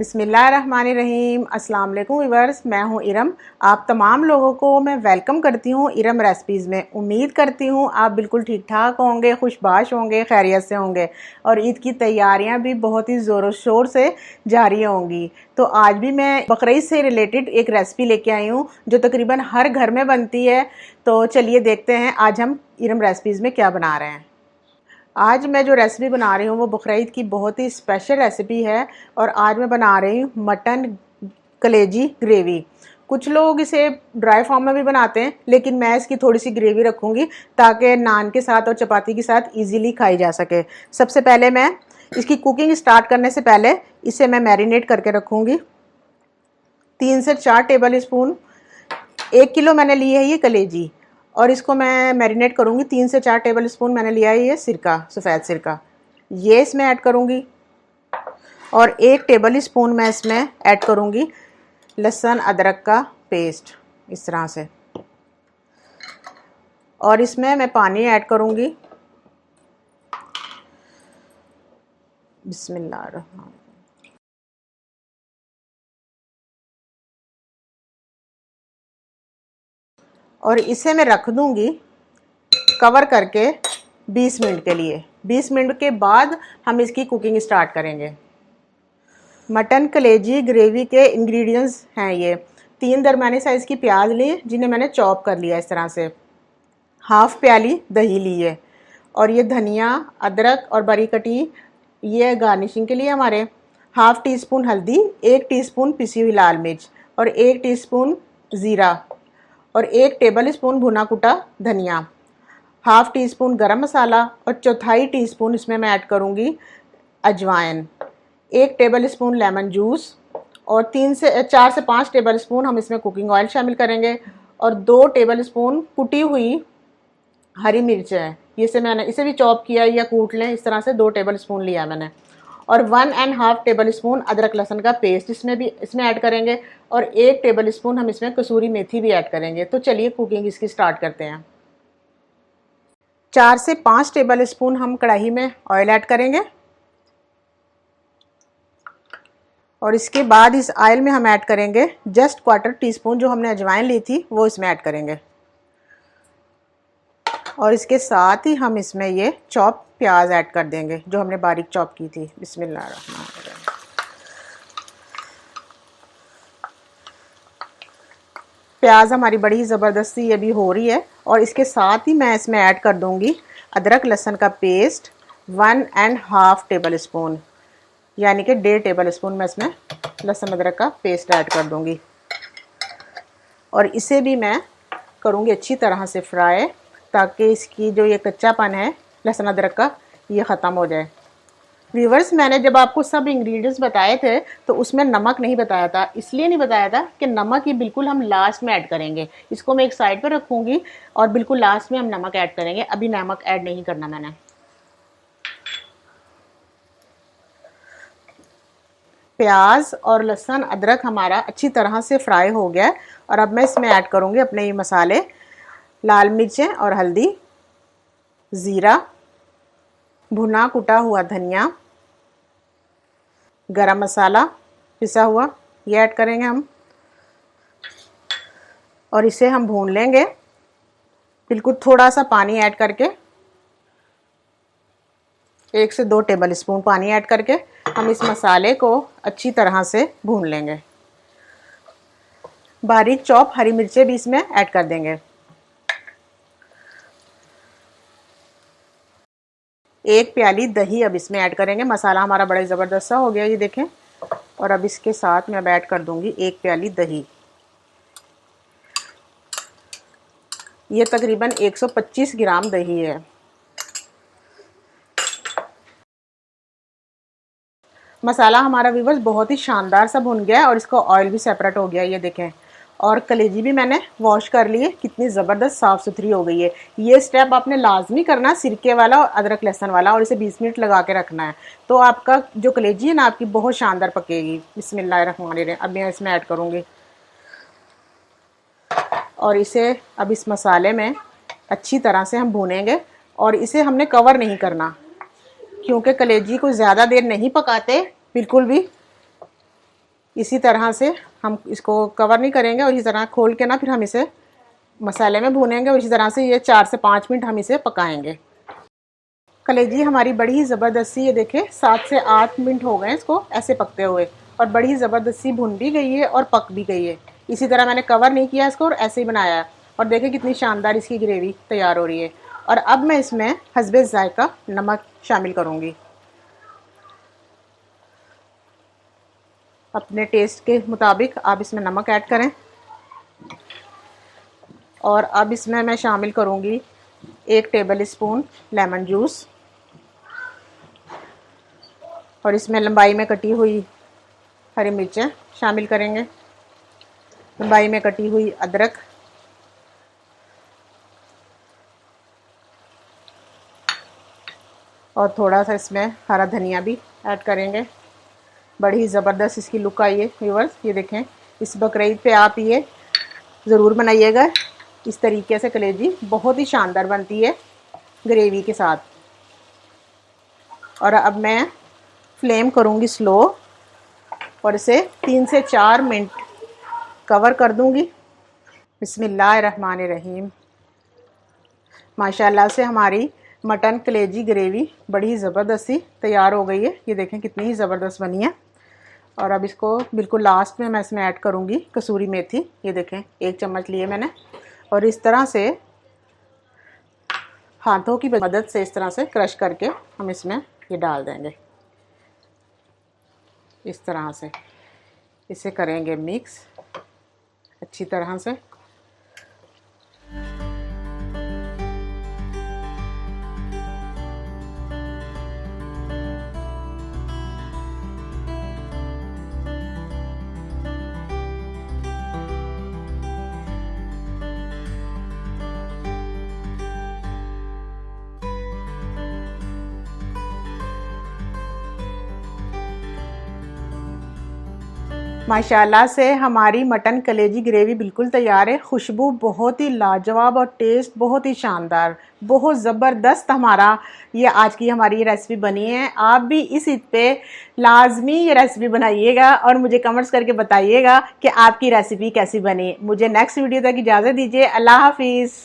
बिस्मिल्लाहिर्रहमानिर्रहीम। अस्सलाम वालेकुम व्यूअर्स, मैं हूं इरम। आप तमाम लोगों को मैं वेलकम करती हूं इरम रेसिपीज़ में। उम्मीद करती हूं आप बिल्कुल ठीक ठाक होंगे, खुशबाश होंगे, खैरियत से होंगे और ईद की तैयारियां भी बहुत ही ज़ोरों शोर से जारी होंगी। तो आज भी मैं बकरीद से रिलेटेड एक रेसिपी लेके आई हूँ जो तकरीबन हर घर में बनती है। तो चलिए देखते हैं आज हम इरम रेसिपीज़ में क्या बना रहे हैं। आज मैं जो रेसिपी बना रही हूँ वो बकरीद की बहुत ही स्पेशल रेसिपी है और आज मैं बना रही हूँ मटन कलेजी ग्रेवी। कुछ लोग इसे ड्राई फॉर्म में भी बनाते हैं, लेकिन मैं इसकी थोड़ी सी ग्रेवी रखूँगी ताकि नान के साथ और चपाती के साथ इजीली खाई जा सके। सबसे पहले मैं इसकी कुकिंग स्टार्ट करने से पहले इसे मैं मैरिनेट करके रखूँगी। 3 से 4 टेबल स्पून, 1 किलो मैंने ली है ये कलेजी और इसको मैं मैरिनेट करूँगी। 3 से 4 टेबल स्पून मैंने लिया है ये सिरका, सफ़ेद सिरका, ये इसमें ऐड करूँगी और 1 टेबल स्पून मैं इसमें ऐड करूँगी लहसुन अदरक का पेस्ट, इस तरह से। और इसमें मैं पानी ऐड करूँगी। बिस्मिल्लाहिर्रहमानिर्रहीम। और इसे मैं रख दूँगी कवर करके 20 मिनट के लिए। 20 मिनट के बाद हम इसकी कुकिंग स्टार्ट करेंगे। मटन कलेजी ग्रेवी के इंग्रेडिएंट्स हैं ये। 3 दरमियाने साइज़ की प्याज ली जिन्हें मैंने चॉप कर लिया इस तरह से। हाफ़ प्याली दही ली है और ये धनिया, अदरक और बारीक कटी ये गार्निशिंग के लिए हमारे। हाफ़ टी स्पून हल्दी, 1 टीस्पून पिसी हुई लाल मिर्च और 1 टीस्पून ज़ीरा और 1 टेबल स्पून भुना कुटा धनिया, हाफ़ टी स्पून गरम मसाला और चौथाई टीस्पून इसमें मैं ऐड करूँगी अजवाइन, 1 टेबल स्पून लेमन जूस और 4 से 5 टेबल स्पून हम इसमें कुकिंग ऑयल शामिल करेंगे और 2 टेबल स्पून कुटी हुई हरी मिर्च है। मैंने इसे भी चॉप किया या कूट लें, इस तरह से 2 टेबल स्पून लिया मैंने। और 1.5 टेबल स्पून अदरक लहसुन का पेस्ट इसमें ऐड करेंगे और 1 टेबल स्पून हम इसमें कसूरी मेथी भी ऐड करेंगे। तो चलिए कुकिंग इसकी स्टार्ट करते हैं। 4 से 5 टेबल स्पून हम कढ़ाई में ऑयल ऐड करेंगे और इसके बाद इस ऑयल में हम ऐड करेंगे जस्ट 1/4 टीस्पून जो हमने अजवाइन ली थी वो इसमें ऐड करेंगे और इसके साथ ही हम इसमें ये चॉप प्याज ऐड कर देंगे जो हमने बारीक चॉप की थी। बिस्मिल्लाहिर्रहमानिर्रहीम। प्याज हमारी बड़ी ज़बरदस्ती अभी हो रही है और इसके साथ ही मैं इसमें ऐड कर दूंगी अदरक लहसुन का पेस्ट 1.5 टेबल स्पून, यानी कि 1.5 टेबल स्पून मैं इसमें लहसुन अदरक का पेस्ट ऐड कर दूंगी और इसे भी मैं करूंगी अच्छी तरह से फ्राई ताकि इसकी जो ये कच्चापन है लहसुन अदरक का ये ख़त्म हो जाए। व्यूवर्स, मैंने जब आपको सब इंग्रेडिएंट्स बताए थे तो उसमें नमक नहीं बताया था। इसलिए नहीं बताया था कि नमक ये बिल्कुल हम लास्ट में ऐड करेंगे। इसको मैं एक साइड पर रखूँगी और बिल्कुल लास्ट में हम नमक ऐड करेंगे। अभी नमक ऐड नहीं करना मैंने। प्याज और लहसुन अदरक हमारा अच्छी तरह से फ्राई हो गया और अब मैं इसमें ऐड करूँगी अपने ये मसाले, लाल मिर्चें और हल्दी, ज़ीरा, भुना कुटा हुआ धनिया, गरम मसाला पिसा हुआ ये ऐड करेंगे हम और इसे हम भून लेंगे बिल्कुल थोड़ा सा पानी ऐड करके। 1 से 2 टेबल स्पून पानी ऐड करके हम इस मसाले को अच्छी तरह से भून लेंगे। बारीक चॉप हरी मिर्चें भी इसमें ऐड कर देंगे। 1 प्याली दही अब इसमें ऐड करेंगे। मसाला हमारा बड़ा ज़बरदस्त सा हो गया ये देखें। और अब इसके साथ मैं अब ऐड कर दूंगी 1 प्याली दही। ये तकरीबन 125 ग्राम दही है। मसाला हमारा व्यूअर्स बहुत ही शानदार सा भुन गया है और इसका ऑयल भी सेपरेट हो गया ये देखें। और कलेजी भी मैंने वॉश कर ली है, कितनी ज़बरदस्त साफ़ सुथरी हो गई है। ये स्टेप आपने लाजमी करना, सिरके वाला और अदरक लहसुन वाला, और इसे 20 मिनट लगा के रखना है। तो आपका जो कलेजी है ना आपकी बहुत शानदार पकेगी। बिस्मिल्लाहिर्रहमानिर्रहीम। अब मैं इसमें ऐड करूँगी और इसे अब इस मसाले में अच्छी तरह से हम भूनेंगे और इसे हमने कवर नहीं करना क्योंकि कलेजी को ज़्यादा देर नहीं पकाते बिल्कुल भी। इसी तरह से हम इसको कवर नहीं करेंगे और इसी तरह खोल के ना फिर हम इसे मसाले में भूनेंगे और इसी तरह से ये 4 से 5 मिनट हम इसे पकाएंगे। कलेजी हमारी बड़ी ही ज़बरदस्ती, ये देखें 7 से 8 मिनट हो गए इसको ऐसे पकते हुए और बड़ी ही ज़बरदस्ती भुन भी गई है और पक भी गई है। इसी तरह मैंने कवर नहीं किया इसको और ऐसे ही बनाया है और देखें कितनी शानदार इसकी ग्रेवी तैयार हो रही है। और अब मैं इसमें हस्बे ज़ायका नमक शामिल करूँगी, अपने टेस्ट के मुताबिक आप इसमें नमक ऐड करें। और अब इसमें मैं शामिल करूँगी 1 टेबल स्पून लेमन जूस और इसमें लंबाई में कटी हुई हरी मिर्चें शामिल करेंगे, लंबाई में कटी हुई अदरक, और थोड़ा सा इसमें हरा धनिया भी ऐड करेंगे। बड़ी ही ज़बरदस्त इसकी लुक आई है व्यूअर्स। ये देखें, इस बकरीद पे आप ये ज़रूर बनाइएगा। इस तरीके से कलेजी बहुत ही शानदार बनती है ग्रेवी के साथ। और अब मैं फ्लेम करूँगी स्लो और इसे 3 से 4 मिनट कवर कर दूँगी। बिस्मिल्लाहिर्रहमानिर्रहीम। माशाल्लाह से हमारी मटन कलेजी ग्रेवी बड़ी ज़बरदस्ती तैयार हो गई है। ये देखें कितनी ही ज़बरदस्त बनी है। और अब इसको बिल्कुल लास्ट में मैं इसमें ऐड करूँगी कसूरी मेथी। ये देखें 1 चम्मच लिए मैंने और इस तरह से हाथों की मदद से इस तरह से क्रश करके हम इसमें ये डाल देंगे। इस तरह से इसे करेंगे मिक्स अच्छी तरह से। माशाल्लाह से हमारी मटन कलेजी ग्रेवी बिल्कुल तैयार है। खुशबू बहुत ही लाजवाब और टेस्ट बहुत ही शानदार, बहुत ज़बरदस्त हमारा ये आज की हमारी रेसिपी बनी है। आप भी इस ईद पे लाजमी ये रेसिपी बनाइएगा और मुझे कमेंट्स करके बताइएगा कि आपकी रेसिपी कैसी बनी। मुझे नेक्स्ट वीडियो तक इजाज़त दीजिए। अल्लाह हाफिज़।